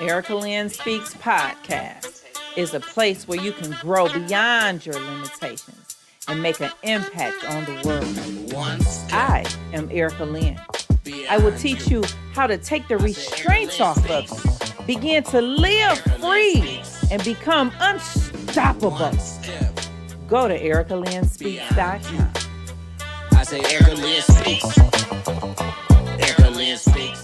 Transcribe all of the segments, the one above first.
Erica Lynn Speaks podcast is a place where you can grow beyond your limitations and make an impact on the world. I am Erica Lynn. I will teach you how to take the restraints off of you, begin to live free, and become unstoppable. Go to ericalynnspeaks.com. I say Erica Lynn Speaks. Erica Lynn Speaks.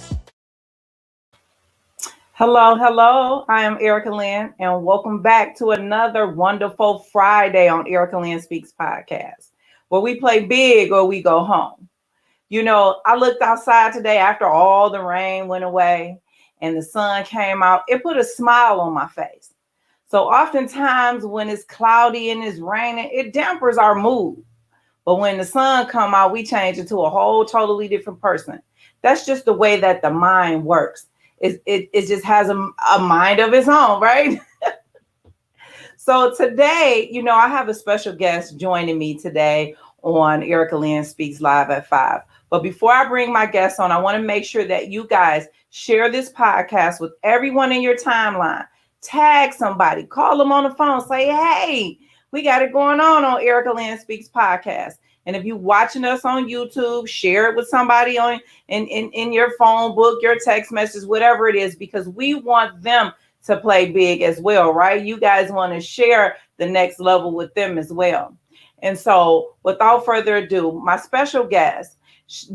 Hello. I am Erica Lynn, and welcome back to another wonderful Friday on Erica Lynn Speaks podcast, where we play big or we go home. You know, I looked outside today after all the rain went away and the sun came out. It put a smile on my face. So oftentimes when it's cloudy and it's raining, it dampers our mood. But when the sun come out, we change into a whole totally different person. That's just the way that the mind works. It just has a mind of its own, right? So today, you know, I have a special guest joining me today on Erica Lynn Speaks Live at 5. But before I bring my guest on, I want to make sure that you guys share this podcast with everyone in your timeline. Tag somebody, call them on the phone, say, hey, we got it going on Erica Lynn Speaks podcast. And if you're watching us on YouTube, share it with somebody on in your phone book, your text message, whatever it is, because we want them to play big as well, right? You guys want to share the next level with them as well. And so without further ado, my special guest,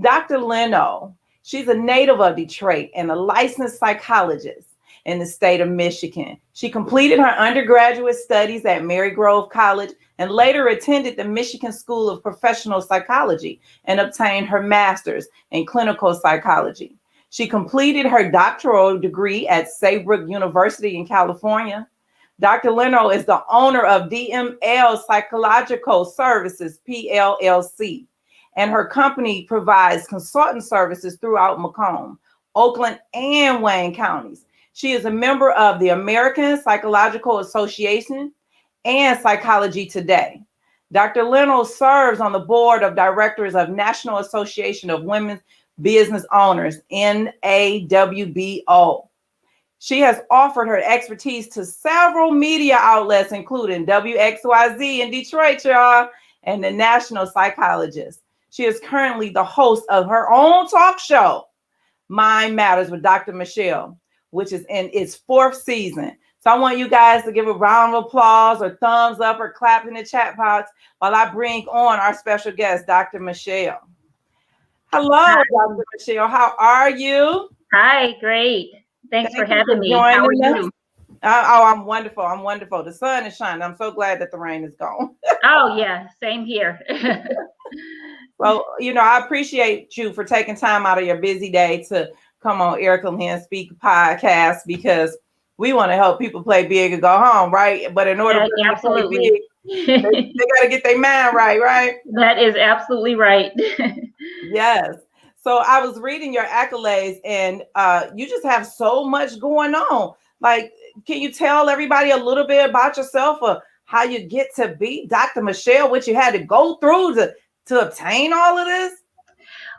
Dr. Leno, she's a native of Detroit and a licensed psychologist in the state of Michigan. She completed her undergraduate studies at Marygrove College and later attended the Michigan School of Professional Psychology and obtained her master's in clinical psychology. She completed her doctoral degree at Saybrook University in California. Dr. Leno is the owner of DML Psychological Services, PLLC, and her company provides consultant services throughout Macomb, Oakland, and Wayne counties. She is a member of the American Psychological Association and Psychology Today. Dr. Leno serves on the board of directors of National Association of Women's Business Owners, NAWBO. She has offered her expertise to several media outlets, including WXYZ in Detroit, y'all, and the National Psychologist. She is currently the host of her own talk show, Mind Matters with Dr. Michele, which is in its 4th season. So I want you guys to give a round of applause or thumbs up or clap in the chat box while I bring on our special guest, Dr. Michele. Hello, Hi. Dr. Michele. How are you? Hi, great. Thanks for having me. Joining How are us. you? I'm wonderful. I'm wonderful. The sun is shining. I'm so glad that the rain is gone. Oh, yeah, same here. Well, you know, I appreciate you for taking time out of your busy day to come on Erica Lynn Speak podcast, because we want to help people play big and go home, right? But in order for them to play big, they got to get their mind right? That is absolutely right. Yes. So I was reading your accolades, and you just have so much going on. Like, can you tell everybody a little bit about yourself, or how you get to be Dr. Michele, what you had to go through to obtain all of this?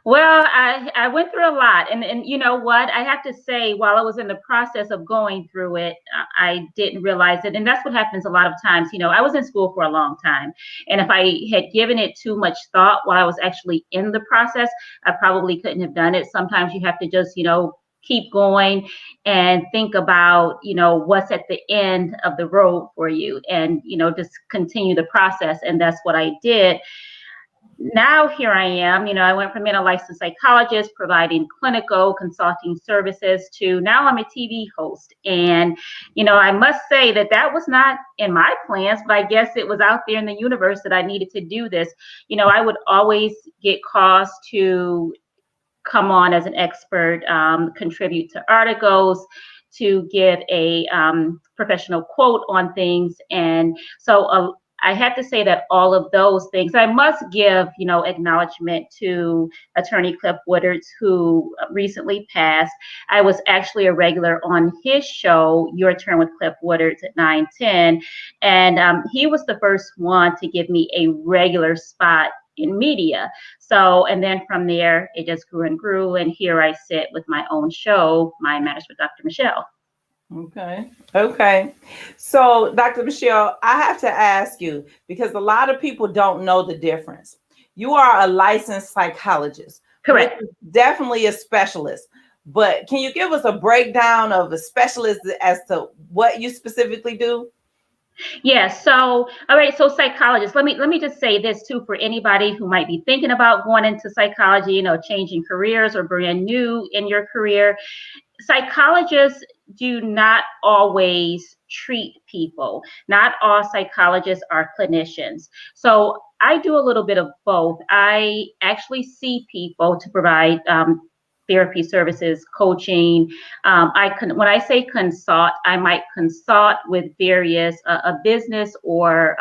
Well, I went through a lot, and you know what? I have to say, while I was in the process of going through it, I didn't realize it. And that's what happens a lot of times. You know, I was in school for a long time, and if I had given it too much thought while I was actually in the process, I probably couldn't have done it. Sometimes you have to just, you know, keep going and think about, you know, what's at the end of the road for you, and, you know, just continue the process. And that's what I did. Now here I am, you know, I went from being a licensed psychologist providing clinical consulting services to now I'm a TV host. And, you know, I must say that was not in my plans, but I guess it was out there in the universe that I needed to do this. You know, I would always get calls to come on as an expert, contribute to articles, to give a professional quote on things. And so I have to say that all of those things, I must give, you know, acknowledgement to Attorney Cliff Woodard, who recently passed. I was actually a regular on his show, Your Turn with Cliff Woodard at 9:10. And he was the first one to give me a regular spot in media. So, and then from there, it just grew and grew. And here I sit with my own show, Mind Matters with Dr. Michele. Okay. Okay. So, Dr. Michelle, I have to ask you because a lot of people don't know the difference. You are a licensed psychologist, which Correct. is definitely a specialist. But can you give us a breakdown of a specialist as to what you specifically do? Yeah. So, all right. So, psychologists. Let me just say this too for anybody who might be thinking about going into psychology, changing careers or brand new in your career. Psychologists do not always treat people. Not all psychologists are clinicians. So I do a little bit of both. I actually see people to provide therapy services, coaching. When I say consult, I might consult with various a business or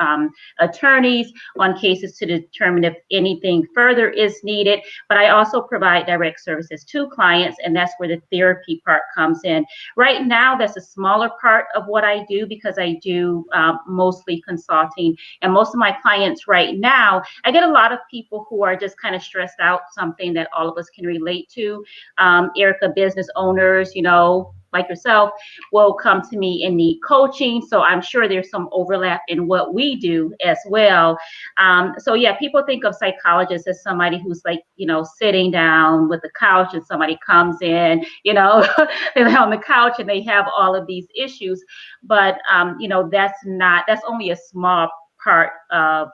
attorneys on cases to determine if anything further is needed. But I also provide direct services to clients, and that's where the therapy part comes in. Right now, that's a smaller part of what I do because I do mostly consulting. And most of my clients right now, I get a lot of people who are just kind of stressed out, something that all of us can relate to. Erica, business owners, like yourself, will come to me and need coaching. So I'm sure there's some overlap in what we do as well. So yeah, people think of psychologists as somebody who's like, sitting down with the couch and somebody comes in, they lay on the couch and they have all of these issues. But, that's only a small part of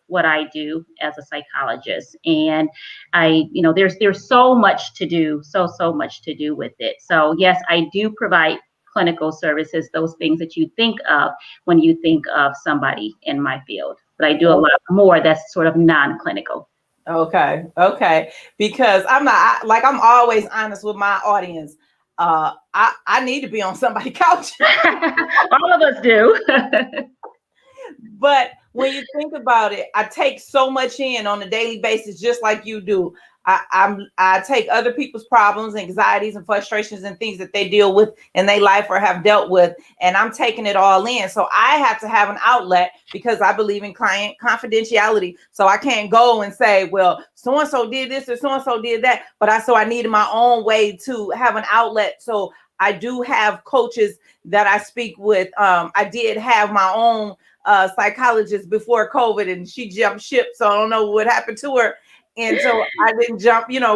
what I do as a psychologist. And there's so much to do, so much to do with it. So yes, I do provide clinical services, those things that you think of when you think of somebody in my field. But I do a lot more that's sort of non-clinical. Okay. Okay. Because I'm always honest with my audience. I need to be on somebody's couch. All of us do. But when you think about it, I take so much in on a daily basis, just like you do. I take other people's problems, anxieties, and frustrations, and things that they deal with in their life or have dealt with, and I'm taking it all in. So I have to have an outlet because I believe in client confidentiality. So I can't go and say, well, so and so did this or so and so did that. But I needed my own way to have an outlet. So I do have coaches that I speak with. I did have my own psychologist before COVID, and she jumped ship, so I don't know what happened to her. And so I didn't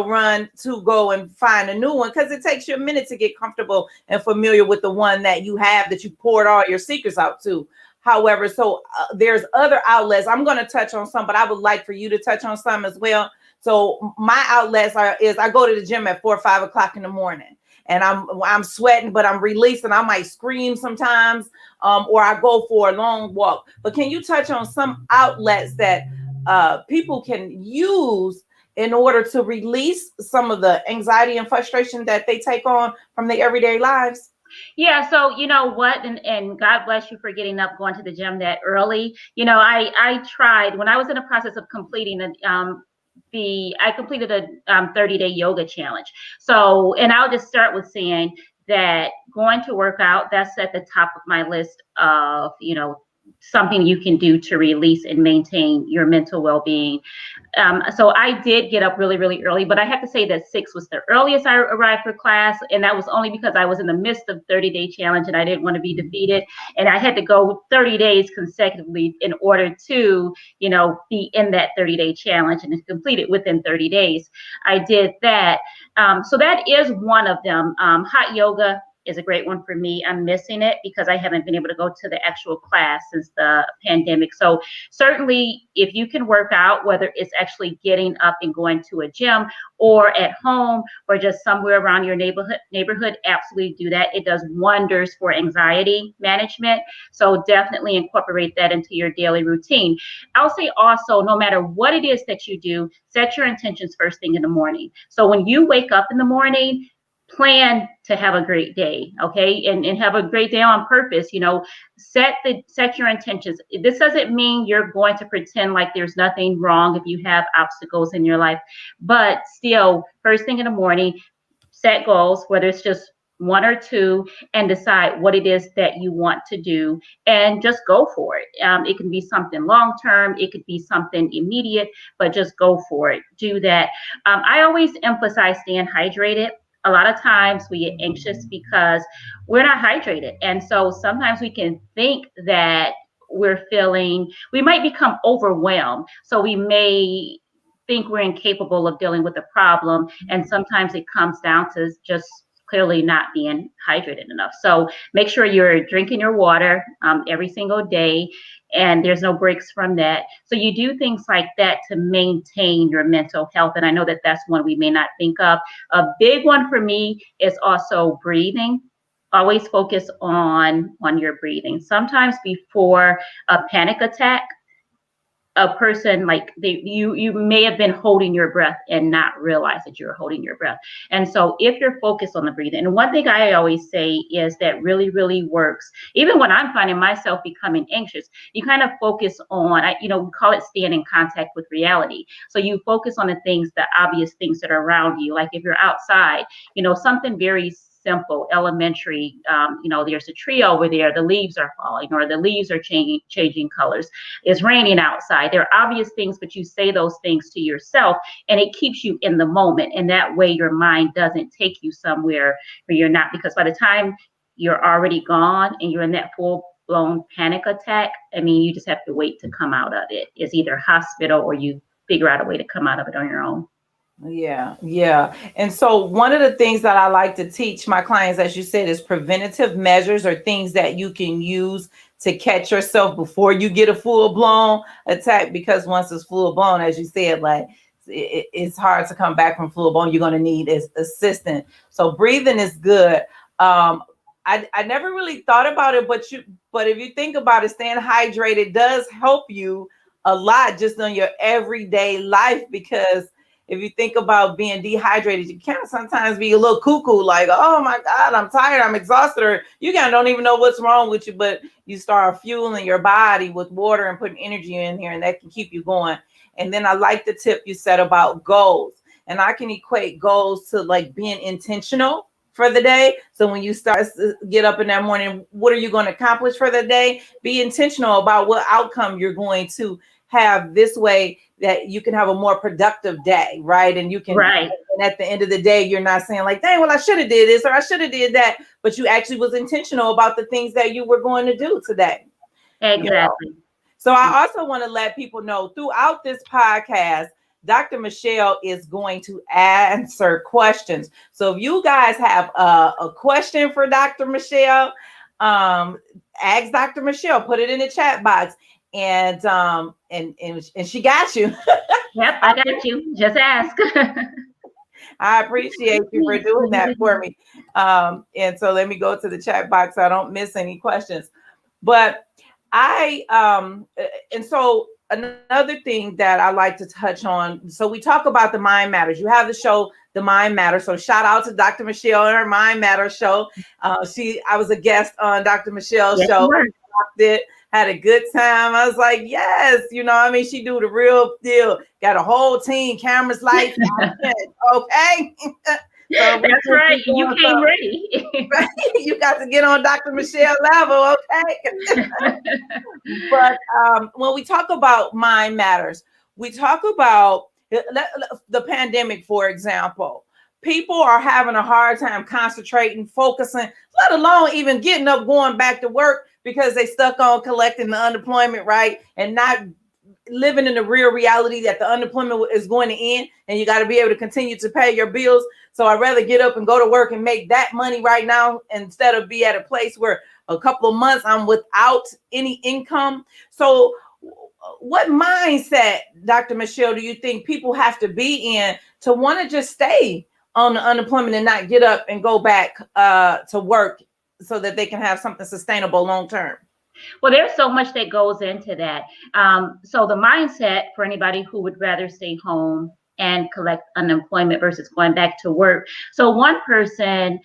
run to go and find a new one because it takes you a minute to get comfortable and familiar with the one that you have that you poured all your secrets out to. However, so there's other outlets. I'm going to touch on some, but I would like for you to touch on some as well. So my outlets is I go to the gym at 4 or 5 o'clock in the morning. And I'm sweating, but I'm releasing. I might scream sometimes, or I go for a long walk. But can you touch on some outlets that people can use in order to release some of the anxiety and frustration that they take on from their everyday lives? Yeah, so you know what, and God bless you for getting up, going to the gym that early. I tried when I was in the process of completing I completed a 30-day yoga challenge. So, and I'll just start with saying that going to work out, that's at the top of my list of, something you can do to release and maintain your mental well-being. So I did get up really, really early, but I have to say that 6 was the earliest I arrived for class. And that was only because I was in the midst of 30-day challenge and I didn't want to be defeated. And I had to go 30 days consecutively in order to, be in that 30-day challenge and complete it within 30 days. I did that. So that is one of them. Hot yoga is a great one for me. I'm missing it because I haven't been able to go to the actual class since the pandemic. So certainly if you can work out, whether it's actually getting up and going to a gym or at home or just somewhere around your neighborhood, absolutely do that. It does wonders for anxiety management. So definitely incorporate that into your daily routine. I'll say also, no matter what it is that you do, set your intentions first thing in the morning. So when you wake up in the morning, plan to have a great day, okay, and have a great day on purpose. Set your intentions. This doesn't mean you're going to pretend like there's nothing wrong if you have obstacles in your life, but still, first thing in the morning, set goals, whether it's just one or two, and decide what it is that you want to do and just go for it. It can be something long term, it could be something immediate, but just go for it. Do that. I always emphasize staying hydrated. A lot of times we get anxious because we're not hydrated. And so sometimes we can think that we might become overwhelmed. So we may think we're incapable of dealing with the problem. And sometimes it comes down to just clearly not being hydrated enough. So make sure you're drinking your water every single day, and there's no breaks from that. So you do things like that to maintain your mental health. And I know that that's one we may not think of. A big one for me is also breathing. Always focus on your breathing. Sometimes before a panic attack, a person you may have been holding your breath and not realize that you're holding your breath. And so if you're focused on the breathing, and one thing I always say is that really, really works, even when I'm finding myself becoming anxious, you kind of focus on, we call it staying in contact with reality. So you focus on the obvious things that are around you. Like if you're outside, something very simple, elementary, there's a tree over there, the leaves are falling, or the leaves are changing colors. It's raining outside. There are obvious things, but you say those things to yourself, and it keeps you in the moment. And that way your mind doesn't take you somewhere where you're not, because by the time you're already gone and you're in that full-blown panic attack, you just have to wait to come out of it. It's either hospital or you figure out a way to come out of it on your own. Yeah. And so one of the things that I like to teach my clients, as you said, is preventative measures, or things that you can use to catch yourself before you get a full blown attack. Because once it's full blown, as you said, like it's hard to come back from full blown. You're going to need assistance. So breathing is good. I never really thought about it, but if you think about it, staying hydrated does help you a lot just on your everyday life, because if you think about being dehydrated, you can sometimes be a little cuckoo, like, oh my God, I'm tired, I'm exhausted, or you kind of don't even know what's wrong with you, but you start fueling your body with water and putting energy in here, and that can keep you going. And then I like the tip you said about goals. And I can equate goals to like being intentional for the day. So when you start to get up in that morning, what are you going to accomplish for the day? Be intentional about what outcome you're going to have, this way that you can have a more productive day, right? And you can, right. And at the end of the day, you're not saying like, dang, well, I should have did this or I should have did that, but you actually was intentional about the things that you were going to do today. Exactly. So I also want to let people know throughout this podcast, Dr. Michele is going to answer questions. So if you guys have a question for Dr. Michele, ask Dr. Michele, put it in the chat box. And she got you. Yep, I got you. Just ask. I appreciate you for doing that for me. And so let me go to the chat box so I don't miss any questions. But and so another thing that I like to touch on. So we talk about the Mind Matters. You have the show, The Mind Matters. So shout out to Dr. Michele and her Mind Matters show. I was a guest on Dr. Michelle's show. It, had a good time. I was like, yes, she do the real deal. Got a whole team, cameras, lights, okay. So that's right. You came ready. You got to get on Dr. Michele level, okay? But when we talk about Mind Matters, we talk about the pandemic, for example. People are having a hard time concentrating, focusing, let alone even getting up, going back to work, because they stuck on collecting the unemployment, right? And not living in the real reality that the unemployment is going to end and you got to be able to continue to pay your bills. So I'd rather get up and go to work and make that money right now instead of be at a place where a couple of months I'm without any income. So what mindset, Dr. Michele, do you think people have to be in to want to just stay on the unemployment and not get up and go back to work so that they can have something sustainable long term? Well, there's so much that goes into that. So the mindset for anybody who would rather stay home and collect unemployment versus going back to work. So one person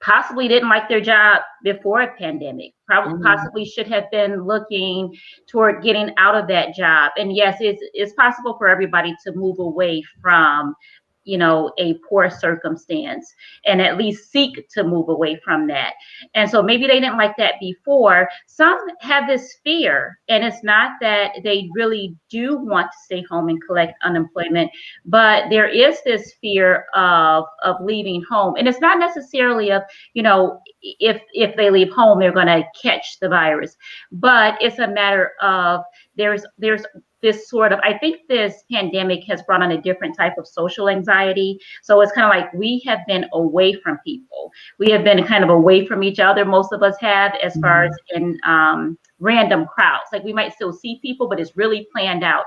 possibly didn't like their job before a pandemic, possibly should have been looking toward getting out of that job. And yes, it's possible for everybody to move away from a poor circumstance, and at least seek to move away from that. And so maybe they didn't like that before. Some have this fear, and it's not that they really do want to stay home and collect unemployment, but there is this fear of leaving home. And it's not necessarily of, if they leave home, they're going to catch the virus, but it's a matter of there's this sort of, I think this pandemic has brought on a different type of social anxiety. So it's kind of like we have been away from people. We have been kind of away from each other. Most of us have, as far as in random crowds. Like we might still see people, but it's really planned out.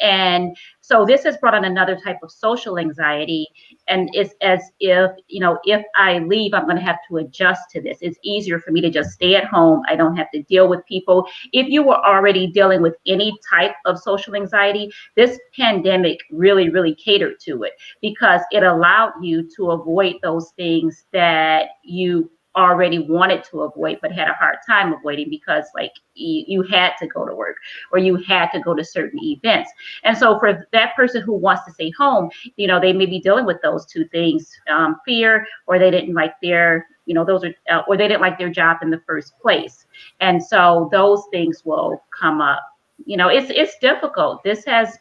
And so this has brought on another type of social anxiety. And it's as if, if I leave, I'm going to have to adjust to this. It's easier for me to just stay at home. I don't have to deal with people. If you were already dealing with any type of social anxiety, this pandemic really, really catered to it, because it allowed you to avoid those things that you already wanted to avoid but had a hard time avoiding, because like you had to go to work or you had to go to certain events. And so for that person who wants to stay home, they may be dealing with those two things, fear, or they didn't like their or they didn't like their job in the first place. And so those things will come up. It's difficult. This has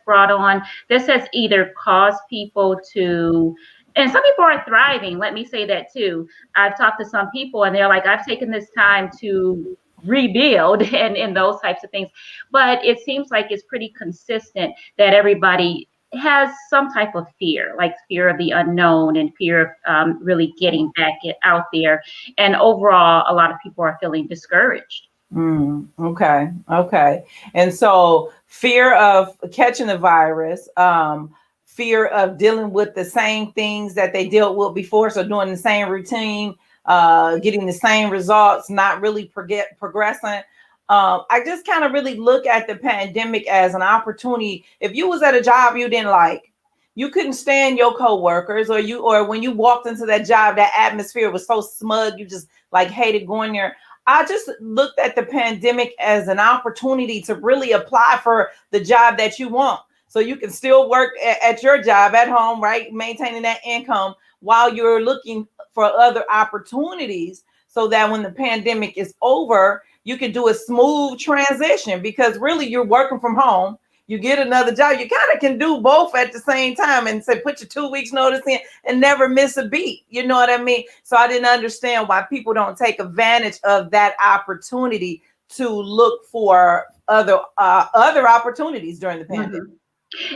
either caused people to, and some people are thriving. Let me say that too. I've talked to some people and they're like, I've taken this time to rebuild and those types of things. But it seems like it's pretty consistent that everybody has some type of fear, like fear of the unknown and fear of really getting back out there. And overall, a lot of people are feeling discouraged. Okay. And so fear of catching the virus, fear of dealing with the same things that they dealt with before. So doing the same routine, getting the same results, not really progressing. I just kind of really look at the pandemic as an opportunity. If you was at a job you didn't like, you couldn't stand your coworkers, or when you walked into that job, that atmosphere was so smug, you just like hated going there. I just looked at the pandemic as an opportunity to really apply for the job that you want. So you can still work at your job at home, right? Maintaining that income while you're looking for other opportunities, so that when the pandemic is over, you can do a smooth transition, because really you're working from home. You get another job. You kind of can do both at the same time and say, put your 2 weeks notice in and never miss a beat. You know what I mean? So I didn't understand why people don't take advantage of that opportunity to look for other opportunities during the pandemic. Mm-hmm.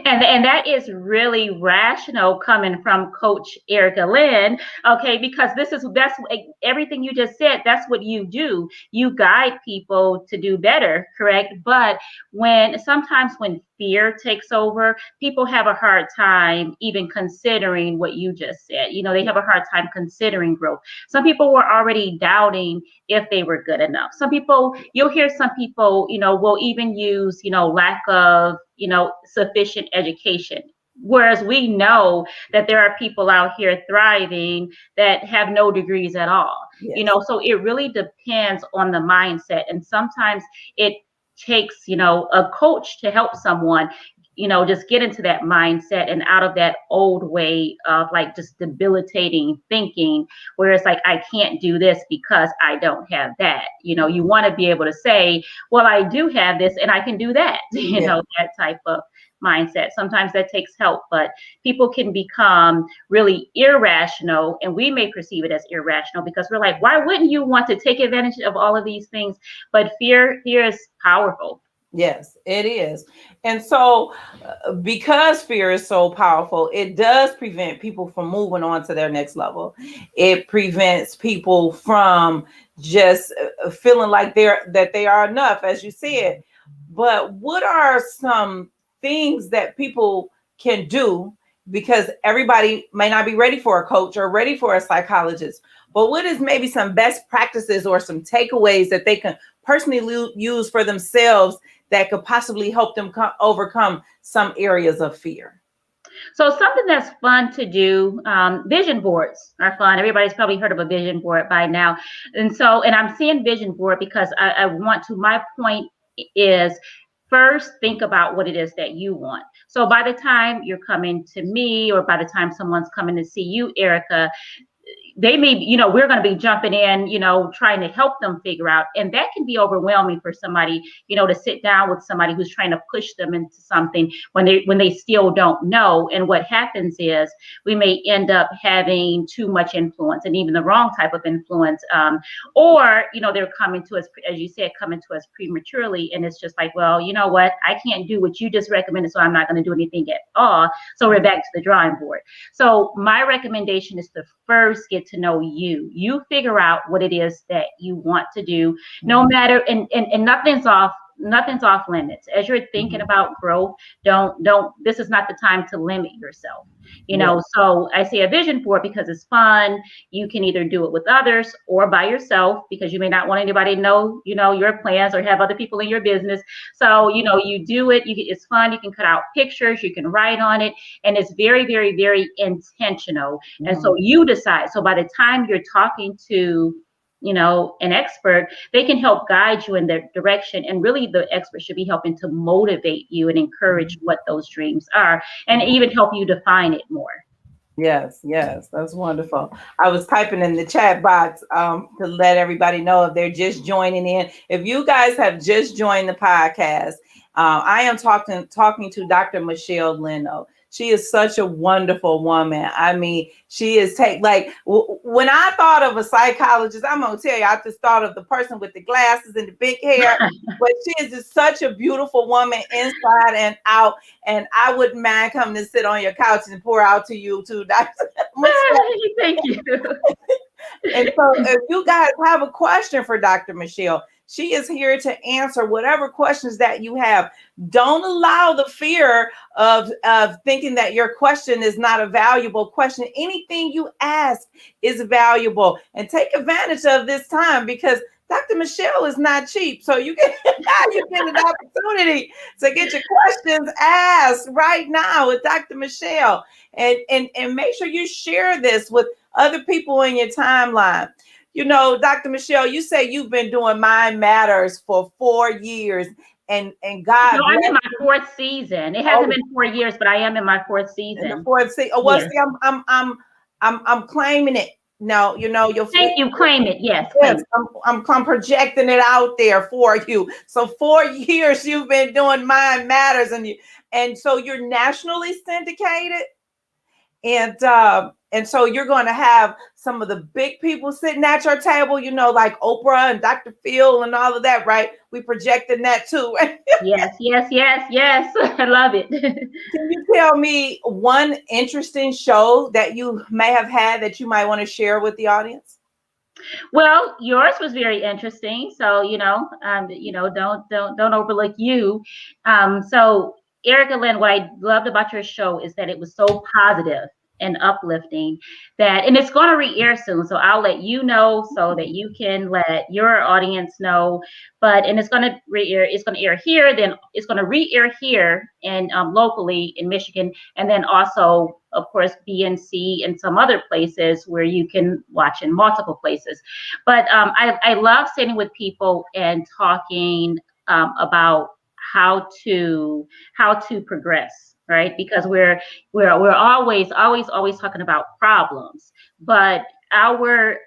And that is really rational coming from Coach Erica Lynn, okay, because that's everything you just said. That's what you do. You guide people to do better, correct? But sometimes when fear takes over, people have a hard time even considering what you just said. They have a hard time considering growth. Some people were already doubting if they were good enough. You'll hear some people, will even use, lack of, sufficient education. Whereas we know that there are people out here thriving that have no degrees at all. Yes. So it really depends on the mindset. And sometimes it takes, a coach to help someone, just get into that mindset and out of that old way of like just debilitating thinking, where it's like, I can't do this because I don't have that. You want to be able to say, well, I do have this and I can do that, that type of mindset. Sometimes that takes help, but people can become really irrational, and we may perceive it as irrational because we're like, why wouldn't you want to take advantage of all of these things? But fear is powerful. Yes, it is. And so because fear is so powerful, it does prevent people from moving on to their next level. It prevents people from just feeling like they are enough, as you said. But what are some things that people can do? Because everybody may not be ready for a coach or ready for a psychologist. But what is maybe some best practices or some takeaways that they can personally use for themselves that could possibly help them overcome some areas of fear? So something that's fun to do, vision boards are fun. Everybody's probably heard of a vision board by now. And I'm saying vision board because I want to, my point is, first think about what it is that you want. So by the time you're coming to me, or by the time someone's coming to see you, Erica, they may, we're going to be jumping in, trying to help them figure out. And that can be overwhelming for somebody, to sit down with somebody who's trying to push them into something when they still don't know. And what happens is we may end up having too much influence, and even the wrong type of influence. Or, they're coming to us, as you said, coming to us prematurely. And it's just like, well, you know what? I can't do what you just recommended, so I'm not going to do anything at all. So we're back to the drawing board. So my recommendation is to first get to know you. You figure out what it is that you want to do, no matter, and nothing's off limits. As you're thinking about growth, don't, this is not the time to limit yourself. So I say a vision board because it's fun. You can either do it with others or by yourself, because you may not want anybody to know, your plans, or have other people in your business. So, you do it, it's fun. You can cut out pictures, you can write on it, and it's very, very, very intentional. And so you decide. So by the time you're talking to an expert, they can help guide you in their direction. And really the expert should be helping to motivate you and encourage what those dreams are, and even help you define it more. Yes, that's wonderful. I was typing in the chat box to let everybody know if they're just joining in. If you guys have just joined the podcast, I am talking to Dr. Michele Leno. She is such a wonderful woman. I mean, she is when I thought of a psychologist, I'm gonna tell you, I just thought of the person with the glasses and the big hair. But she is just such a beautiful woman inside and out. And I wouldn't mind coming to sit on your couch and pour out to you too, Dr. Michele. Thank you. And so if you guys have a question for Dr. Michele, she is here to answer whatever questions that you have. Don't allow the fear of thinking that your question is not a valuable question. Anything you ask is valuable, and take advantage of this time, because Dr. Michele is not cheap. So you get an opportunity to get your questions asked right now with Dr. Michele. And make sure you share this with other people in your timeline. Dr. Michele, you say you've been doing Mind Matters for 4 years, and God. No, I'm in my 4th season. It hasn't been 4 years, but I am in my 4th season. In the 4th season. Oh, well, yes. See, I'm claiming it. No, you'll. Thank you. Claim it. Yes. Yes, I'm projecting it out there for you. So 4 years you've been doing Mind Matters, and so you're nationally syndicated. And so you're going to have some of the big people sitting at your table, like Oprah and Dr. Phil and all of that, right? We projecting that too. Yes. I love it. Can you tell me one interesting show that you may have had that you might want to share with the audience? Well, yours was very interesting. So, don't overlook you. So Erica Lynn, what I loved about your show is that it was so positive and uplifting, and it's going to re-air soon. So I'll let you know so that you can let your audience know. And it's going to re-air. It's going to air here, then it's going to re-air here and locally in Michigan, and then also, of course, BNC and some other places where you can watch in multiple places. But I love sitting with people and talking about how to progress, right? Because we're always talking about problems, but our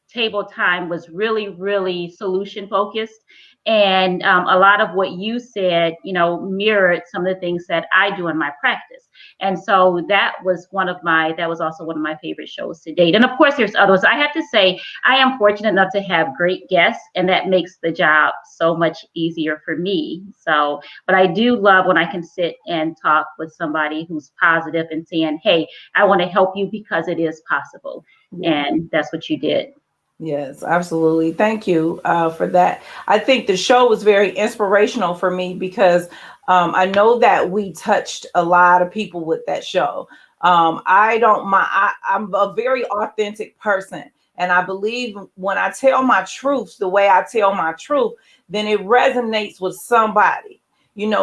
table time was really, really solution focused. And a lot of what you said, mirrored some of the things that I do in my practice. And so that was also one of my favorite shows to date. And of course, there's others. I have to say, I am fortunate enough to have great guests, and that makes the job so much easier for me. So, but I do love when I can sit and talk with somebody who's positive and saying, hey, I want to help you because it is possible. Yeah. And that's what you did. Yes, absolutely. Thank you for that. I think the show was very inspirational for me because I know that we touched a lot of people with that show. I'm a very authentic person. And I believe when I tell my truths the way I tell my truth, then it resonates with somebody,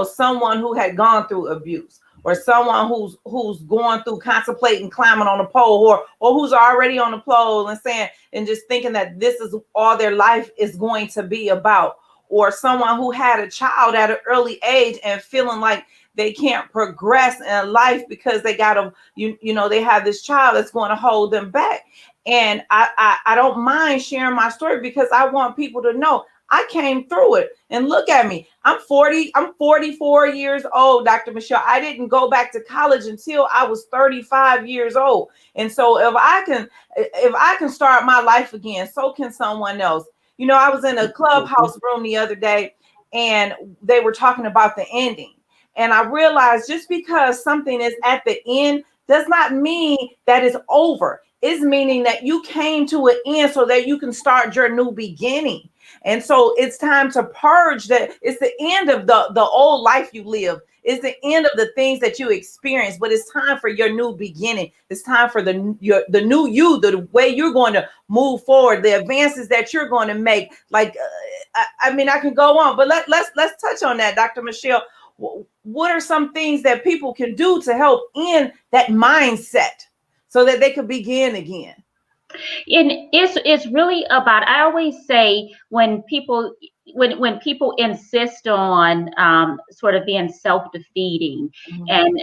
someone who had gone through abuse, or someone who's going through contemplating climbing on a pole, or who's already on the pole and just thinking that this is all their life is going to be about, or someone who had a child at an early age and feeling like they can't progress in life because they got to, they have this child that's going to hold them back. And I don't mind sharing my story because I want people to know I came through it. And look at me. I'm 44 years old, Dr. Michele. I didn't go back to college until I was 35 years old. And so if I can start my life again, so can someone else. I was in a clubhouse room the other day and they were talking about the ending. And I realized just because something is at the end does not mean that it's over. It's meaning that you came to an end so that you can start your new beginning. And so it's time to purge that. It's the end of the old life you live. It's the end of the things that you experience, but it's time for your new beginning. It's time for the new you, the way you're going to move forward, the advances that you're going to make. Like, I can go on, but let's touch on that, Dr. Michele. What are some things that people can do to help end that mindset so that they could begin again? And it's really about, I always say, when people insist on sort of being self-defeating, Mm-hmm. and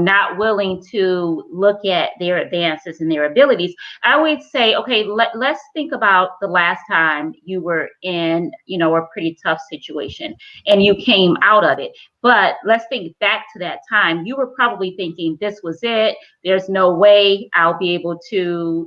not willing to look at their advances and their abilities, I always say, okay, let's think about the last time you were in a pretty tough situation and you came out of it. But let's think back to that time. You were probably thinking, this was it. There's no way I'll be able to,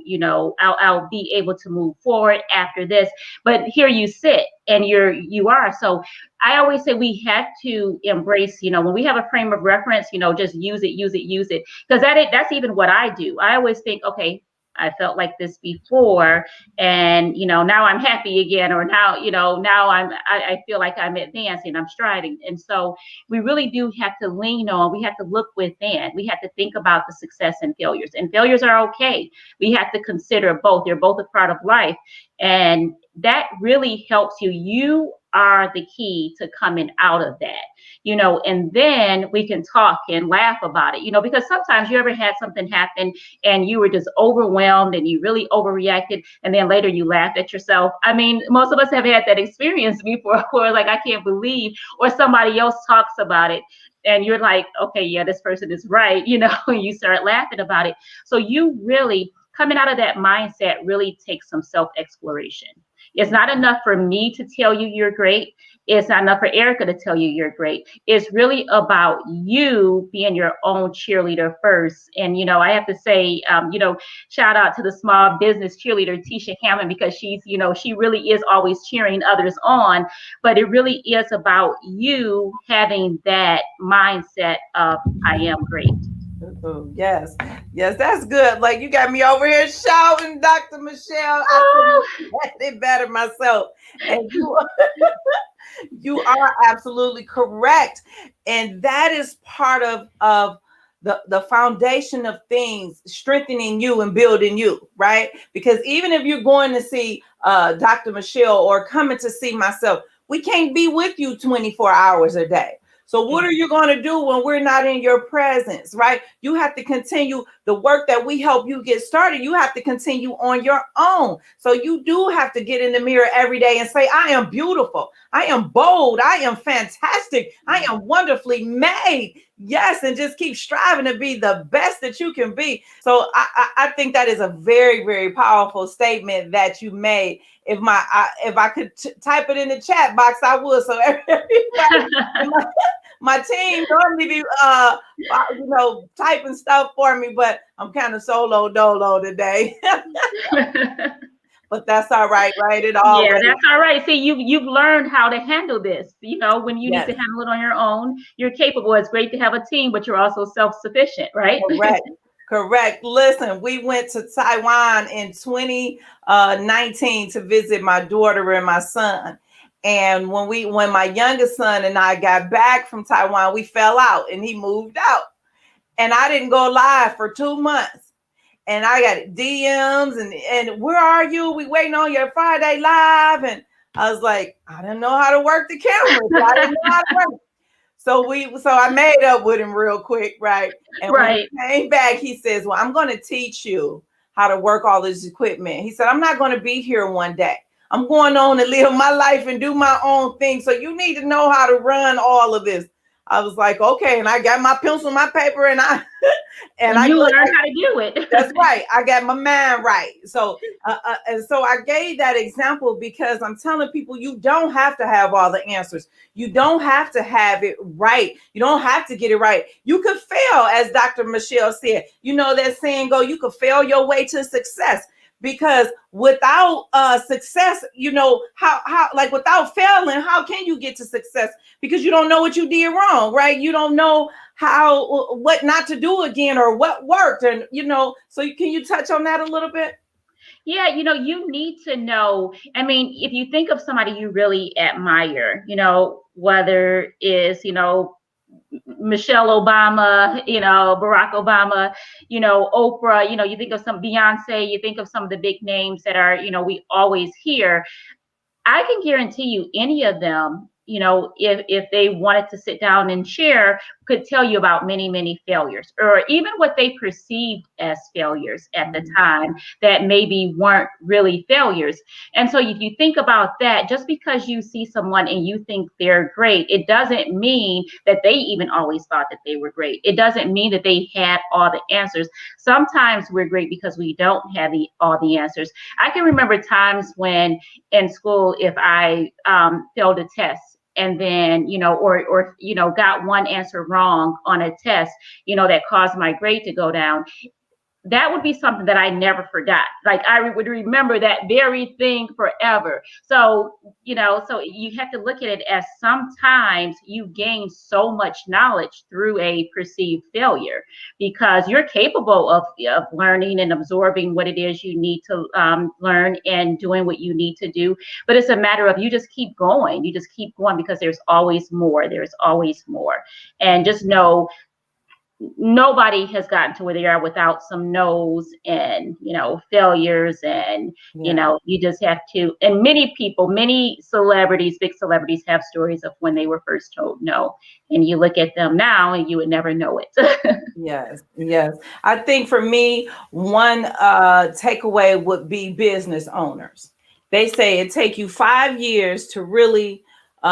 I'll be able to move forward after this. But here you sit and you are. So I always say we have to embrace, when we have a frame of reference, just use it. Because that's even what I do. I always think, okay, I felt like this before, and now I'm happy again, or now I feel like I'm advancing, I'm striving. And so we really do have to lean on, we have to look within, we have to think about the success and failures are okay. We have to consider both. They're both a part of life, and that really helps you. You are the key to coming out of that, and then we can talk and laugh about it, because sometimes you ever had something happen and you were just overwhelmed and you really overreacted, and then later you laughed at yourself. I mean, most of us have had that experience before, where like, I can't believe, or somebody else talks about it and you're like, okay, yeah, this person is right, and you start laughing about it. So you really, coming out of that mindset, really takes some self-exploration. It's not enough for me to tell you you're great. It's not enough for Erica to tell you you're great. It's really about you being your own cheerleader first. And, I have to say, shout out to the small business cheerleader, Tisha Hammond, because she's, she really is always cheering others on. But it really is about you having that mindset of, I am great. Ooh, yes, that's good. Like, you got me over here shouting, Dr. Michele. I Oh. couldn't have said it better myself. And you are absolutely correct. And that is part of the foundation of things, strengthening you and building you, right? Because even if you're going to see Dr. Michele or coming to see myself, we can't be with you 24 hours a day. So what are you going to do when we're not in your presence, right? You have to continue the work that we help you get started. You have to continue on your own. So you do have to get in the mirror every day and say, I am beautiful. I am bold. I am fantastic. I am wonderfully made. Yes. And just keep striving to be the best that you can be. So I think that is a very, very powerful statement that you made. If I could type it in the chat box, I would. So everybody, my team normally be typing stuff for me, but I'm kind of solo dolo today. But that's all right, right? That's all right. See, you've learned how to handle this. When you need to handle it on your own, you're capable. It's great to have a team, but you're also self-sufficient, right? Correct. Listen, we went to Taiwan in 2019 to visit my daughter and my son. And when my youngest son and I got back from Taiwan, we fell out and he moved out. And I didn't go live for 2 months. And I got DMs and where are you? We waiting on your Friday live. And I was like, I didn't know how to work the camera. I didn't know how to work it. So I made up with him real quick, right? And when he came back, he says, well, I'm going to teach you how to work all this equipment. He said, I'm not going to be here one day. I'm going on to live my life and do my own thing. So you need to know how to run all of this. I was like, okay, and I got my pencil, my paper, and I and And I you look. learn how to do That's it. right. I got my mind right. So, and so I gave that example because I'm telling people you don't have to have all the answers. You don't have to have it right. You don't have to get it right. You could fail, as Dr. Michele said. You know that saying go, you could fail your way to success. Because without success, you know, how like without failing, how can you get to success? Because you don't know what you did wrong, right? You don't know how what not to do again or what worked, and you know, so can you touch on that a little bit? Yeah, you need to know. I mean, if you think of somebody you really admire, whether it's, Michelle Obama, Barack Obama, Oprah, you think of some Beyonce, you think of some of the big names that are, we always hear. I can guarantee you any of them, if they wanted to sit down and share, could tell you about many, many failures, or even what they perceived as failures at the time that maybe weren't really failures. And so if you think about that, just because you see someone and you think they're great, it doesn't mean that they even always thought that they were great. It doesn't mean that they had all the answers. Sometimes we're great because we don't have all the answers. I can remember times when in school, if I failed a test, and then or got one answer wrong on a test, that caused my grade to go down, that would be something that I never forgot. Like I would remember that very thing forever. So, so you have to look at it as sometimes you gain so much knowledge through a perceived failure, because you're capable of learning and absorbing what it is you need to learn and doing what you need to do. But it's a matter of you just keep going. You just keep going because there's always more. There's always more. And just know nobody has gotten to where they are without some no's and failures, and Yeah. you just have to. And many celebrities, big celebrities, have stories of when they were first told no, and you look at them now and you would never know it. Yes, yes. I think for me, one takeaway would be business owners. They say it take you 5 years to really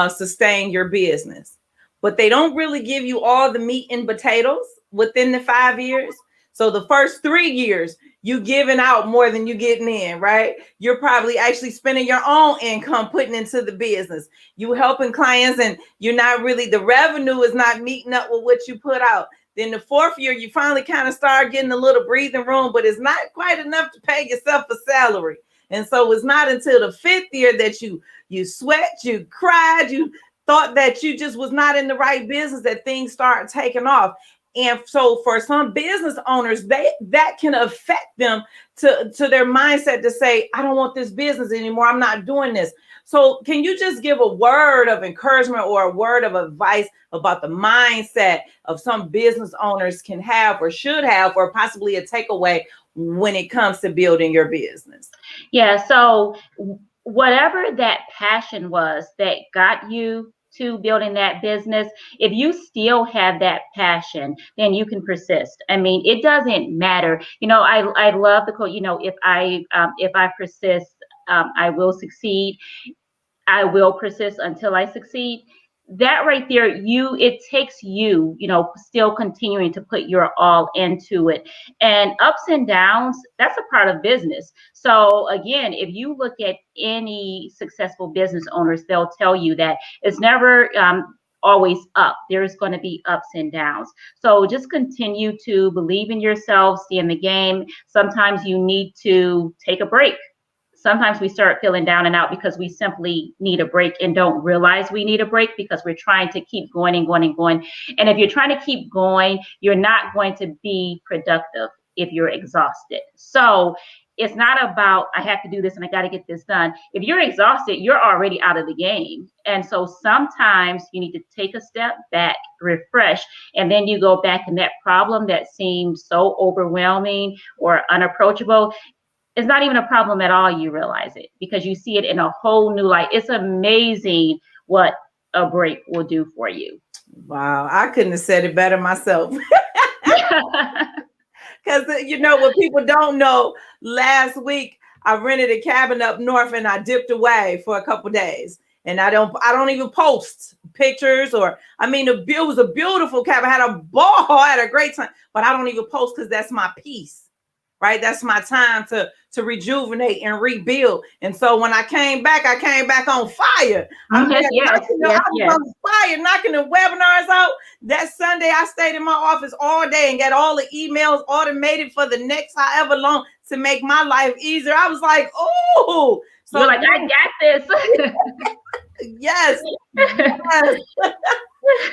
sustain your business, but they don't really give you all the meat and potatoes within the 5 years. So the first 3 years, you giving out more than you getting in, right? You're probably actually spending your own income putting into the business. You helping clients, and you're not really, the revenue is not meeting up with what you put out. Then the fourth year, you finally kind of start getting a little breathing room, but it's not quite enough to pay yourself a salary. And so it's not until the fifth year that you sweat, you cried, you thought that you just was not in the right business, that things start taking off. And so for some business owners, that can affect them to their mindset to say, I don't want this business anymore. I'm not doing this. So can you just give a word of encouragement or a word of advice about the mindset of some business owners can have or should have, or possibly a takeaway when it comes to building your business? Yeah, so whatever that passion was that got you to building that business, if you still have that passion, then you can persist. I mean, it doesn't matter. I love the quote, if I persist, I will succeed. I will persist until I succeed. That right there, it takes you, still continuing to put your all into it. And ups and downs, that's a part of business. So again, if you look at any successful business owners, they'll tell you that it's never always up. There's going to be ups and downs. So just continue to believe in yourself, stay in the game. Sometimes you need to take a break. Sometimes we start feeling down and out because we simply need a break and don't realize we need a break, because we're trying to keep going and going and going. And if you're trying to keep going, you're not going to be productive if you're exhausted. So it's not about, I have to do this and I got to get this done. If you're exhausted, you're already out of the game. And so sometimes you need to take a step back, refresh, and then you go back, and that problem that seemed so overwhelming or unapproachable, it's not even a problem at all. You realize it because you see it in a whole new light. It's amazing what a break will do for you. Wow, I couldn't have said it better myself. Because what people don't know, last week I rented a cabin up north and I dipped away for a couple days. And I don't even post pictures it was a beautiful cabin. I had a ball, I had a great time, but I don't even post because that's my peace, right? That's my time to rejuvenate and rebuild. And so when I came back on fire. I was on fire, knocking the webinars out. That Sunday, I stayed in my office all day and got all the emails automated for the next however long to make my life easier. I was like, oh, so you're like, I got this. Yes. Yes.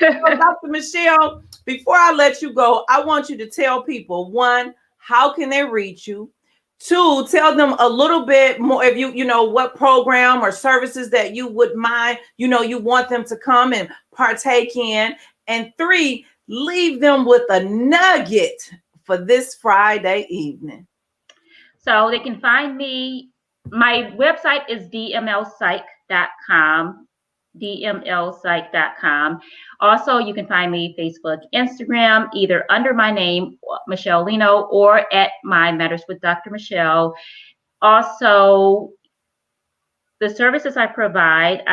So, Dr. Michele, before I let you go, I want you to tell people, one, how can they reach you? Two, tell them a little bit more if you know what program or services that you would mind, you want them to come and partake in. And three, leave them with a nugget for this Friday evening. So they can find me. My website is dmlpsych.com. dmlpsych.com. Also, you can find me Facebook, Instagram, either under my name, Michele Leno, or at My Matters with Dr. Michele. Also, the services I provide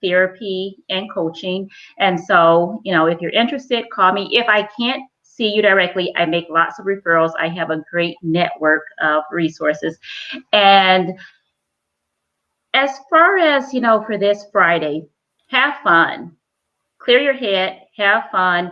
therapy and coaching. And so, if you're interested, call me. If I can't see you directly, I make lots of referrals. I have a great network of resources. And as far as, for this Friday, have fun, clear your head, have fun.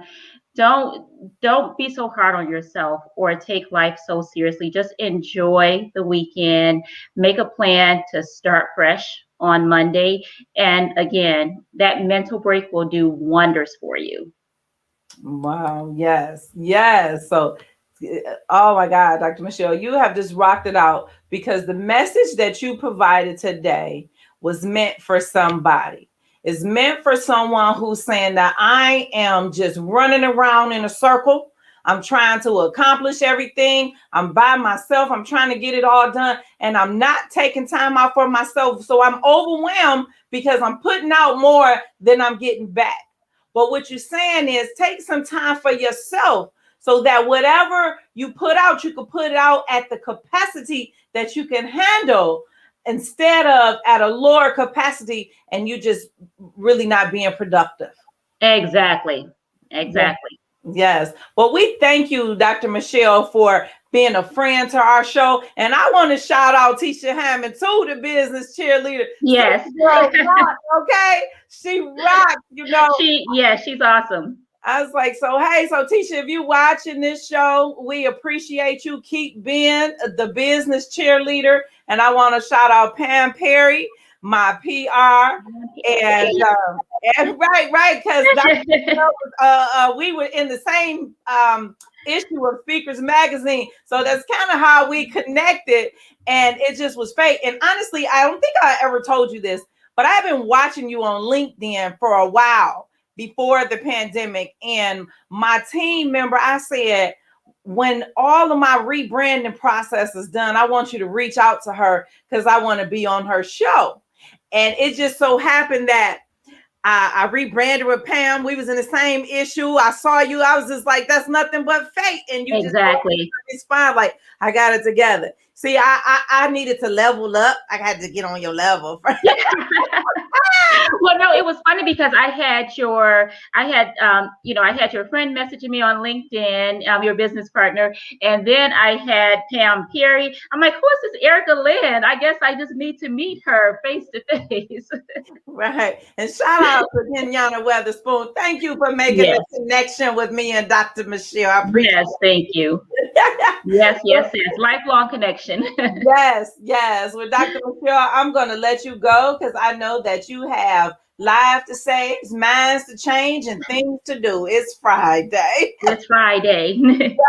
Don't be so hard on yourself or take life so seriously. Just enjoy the weekend, make a plan to start fresh on Monday. And again, that mental break will do wonders for you. Wow. Yes. Yes. So, oh my God, Dr. Michele, you have just rocked it out because the message that you provided today was meant for somebody. It's meant for someone who's saying that I am just running around in a circle. I'm trying to accomplish everything. I'm by myself. I'm trying to get it all done. And I'm not taking time out for myself. So I'm overwhelmed because I'm putting out more than I'm getting back. But what you're saying is take some time for yourself so that whatever you put out, you can put it out at the capacity that you can handle instead of at a lower capacity and you just really not being productive. Exactly. Yes. Well, we thank you, Dr. Michele, for being a friend to our show. And I want to shout out Tisha Hammond, too, the business cheerleader. Yes. Girl rock, okay? She rocks, She's awesome. I was like, so Tisha, if you watching this show, we appreciate you. Keep being the business cheerleader. And I want to shout out Pam Perry, my PR, and right, because we were in the same issue of Speakers Magazine, so that's kind of how we connected, and it just was fate. And honestly, I don't think I ever told you this, but I've been watching you on LinkedIn for a while before the pandemic, and my team member, I said, when all of my rebranding process is done, I want you to reach out to her because I want to be on her show. And it just so happened that I rebranded with Pam. We was in the same issue. I saw you. I was just like, that's nothing but fate. And you exactly just respond like, I got it together. See, I needed to level up. I had to get on your level. Well, no, it was funny because I had your friend messaging me on LinkedIn, your business partner, and then I had Pam Perry. I'm like, who is this Erica Lynn? I guess I just need to meet her face to face. Right. And shout out to Kenyatta Weatherspoon. Thank you for making the connection with me and Dr. Michele. I appreciate it. Thank you. Yes. Lifelong connection. Yes. With Dr. Michele, I'm going to let you go because I know that you have lives to save, minds to change, and things to do. It's Friday. It's Friday.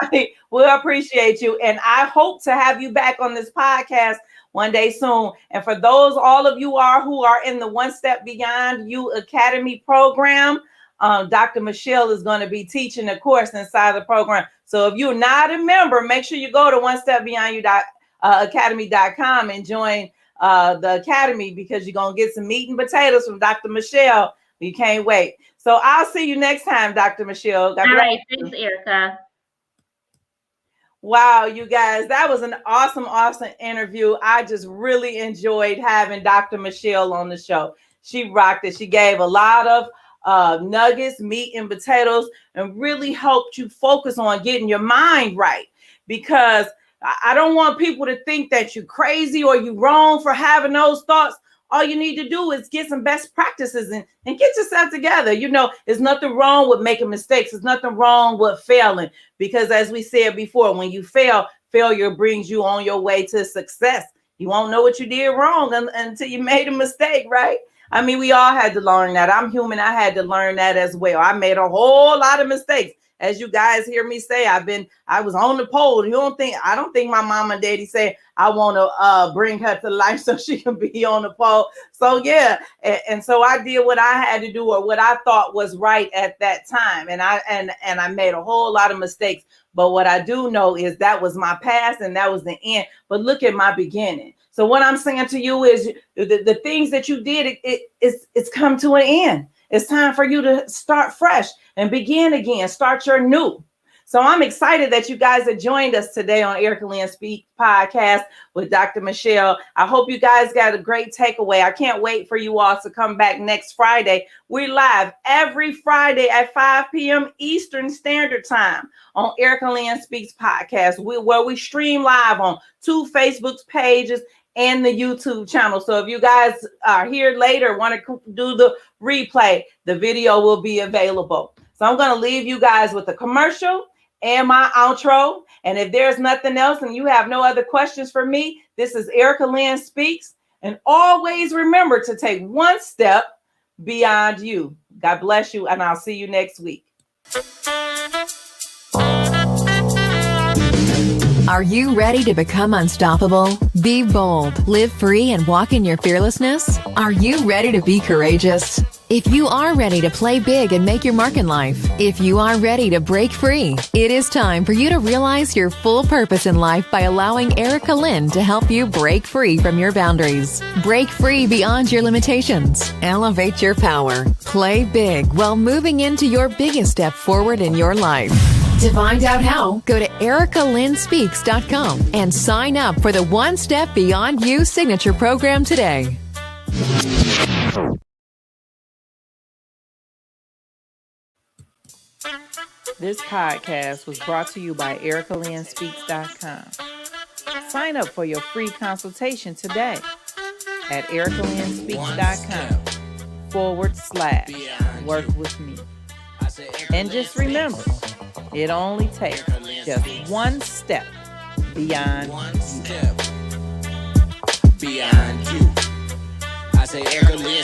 Right. We appreciate you. And I hope to have you back on this podcast one day soon. And for those, all of you who are in the One Step Beyond You Academy program, Dr. Michele is going to be teaching a course inside the program. So if you're not a member, make sure you go to onestepbeyondyou.academy.com and join the academy because you're going to get some meat and potatoes from Dr. Michele. You can't wait. So I'll see you next time, Dr. Michele. All right. Thanks, Erica. Wow, you guys, that was an awesome interview. I just really enjoyed having Dr. Michele on the show. She rocked it. She gave a lot of nuggets, meat and potatoes, and really helped you focus on getting your mind right. Because I don't want people to think that you're crazy or you're wrong for having those thoughts. All you need to do is get some best practices and get yourself together. You know, there's nothing wrong with making mistakes. There's nothing wrong with failing. Because as we said before, when you fail, failure brings you on your way to success. You won't know what you did wrong until you made a mistake, right? I mean, we all had to learn that. I'm human. I had to learn that as well. I made a whole lot of mistakes. As you guys hear me say, I was on the pole. I don't think my mom and daddy say I want to bring her to life so she can be on the pole. So yeah, and so I did what I had to do or what I thought was right at that time, and I made a whole lot of mistakes. But what I do know is that was my past and that was the end. But look at my beginning. So what I'm saying to you is the things that you did, it's come to an end. It's time for you to start fresh and begin again, start your new. So I'm excited that you guys have joined us today on Erica Lynn Speak podcast with Dr. Michele. I hope you guys got a great takeaway. I can't wait for you all to come back next Friday. We're live every Friday at 5 p.m. Eastern Standard Time on Erica Lynn Speaks podcast, where we stream live on 2 Facebook pages and the YouTube channel. So if you guys are here later, want to do the replay, the video will be available. So I'm going to leave you guys with a commercial and my outro. And if there's nothing else and you have no other questions for me, this is Erica Lynn Speaks. And always remember to take one step beyond you. God bless you, and I'll see you next week. Are you ready to become unstoppable? Be bold, live free, and walk in your fearlessness? Are you ready to be courageous? If you are ready to play big and make your mark in life, if you are ready to break free, it is time for you to realize your full purpose in life by allowing Erica Lynn to help you break free from your boundaries. Break free beyond your limitations. Elevate your power. Play big while moving into your biggest step forward in your life. To find out how, go to ericalynnspeaks.com and sign up for the One Step Beyond You signature program today. This podcast was brought to you by ericalynnspeaks.com. Sign up for your free consultation today at ericalynnspeaks.com/work with me. And just remember, it only takes just one step beyond you. Beyond you. I say Erica Lynn